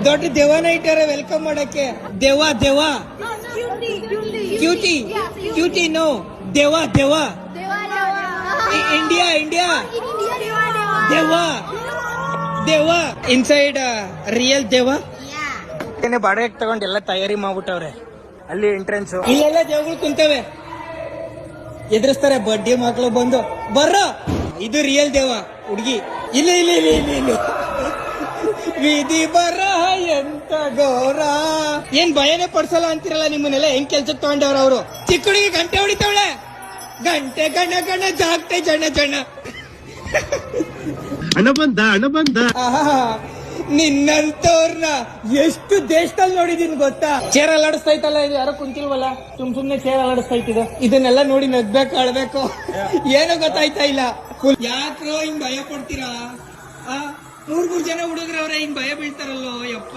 ದೊಡ್ಡ ದೆವ್ವನ ಇಟ್ಟಾರೆ ವೆಲ್ಕಮ್ ಮಾಡಕ್ಕೆ. ದೆವ್ವ ದೆವ್ವ ಕ್ಯೂಟಿ ಕ್ಯೂಟಿ ನೋ ದೆವ್ವ ದೆವ್ವ ಇಂಡಿಯಾ ಇಂಡಿಯಾ ದೆವ್ವ ದೆವ್ವ ಇನ್ಸೈಡ್ ರಿಯಲ್ ದೆವ್ವ. ಬಾಡಿಗೆ ತಗೊಂಡು ಎಲ್ಲ ತಯಾರಿ ಮಾಡ್ಬಿಟ್ಟವ್ರೆ. ಅಲ್ಲಿ ಎಂಟ್ರೆನ್ಸ್ ಇಲ್ಲೆಲ್ಲ ದೇವಗಳು ಕುಂತವೆ, ಎದುರಿಸ್ತಾರೆ ಬಡ್ಡಿ ಮಕ್ಕಳು ಬಂದು ಬರ್ರೋ. ಇದು ರಿಯಲ್ ದೇವ ಹುಡುಗಿ. ಇಲ್ಲ ಇಲ್ಲ ಇಲ್ಲ ಇಲ್ಲ ಇಲ್ಲ ವಿಧಿ ಬರ ಎಂತ ಗೌರ. ಏನ್ ಭಯನೇ ಪಡ್ಸಲ್ಲ ಅಂತಿರಲ್ಲ ನಿಮ್ಮನ್ನೆಲ್ಲ. ಹೆಂಗ್ ಕೆಲ್ಸಕ್ಕೆ ತಗೊಂಡವ್ರ ಅವರು. ಚಿಕ್ಕ ಹುಡುಗಿ ಗಂಟೆ ಹೊಡಿತಾವಳೆ. ಗಂಟೆ ಗಣ ಗಣ ಜಾಗ್ತೆ ಜಣ ಜಣ. ಹಣ ಬಂದ ನಿನ್ನಂತವ್ರನ್ನ ಎಷ್ಟು ದೇಶದಲ್ಲಿ ನೋಡಿದೀನಿ ಗೊತ್ತಾ. ಚೇರ್ ಅಲ್ಲಾಡಿಸ್ತಾ ಇತ್ತಲ್ಲ, ಇದು ಯಾರೋ ಕುಂತಿಲ್ವಲ್ಲ, ಸುಮ್ನೆ ಚೇರ್ ಅಲ್ಲಾಡಿಸ್ತಾ ಇತ್ತಿದೆ. ಇದನ್ನೆಲ್ಲ ನೋಡಿ ನಗ್ಬೇಕು ಅಳ್ಬೇಕು ಏನೋ ಗೊತ್ತಾಯ್ತಾ ಇಲ್ಲ. ಯಾಕ್ರೋ ಹಿಂಗ್ ಭಯ ಪಡ್ತೀರಾ? 3 ಜನ ಹುಡುಗ್ರವ್ರೆ ಹಿಂಗ್ ಭಯ ಬೀಳ್ತಾರಲ್ಲೋ ಯಪ್ಪ.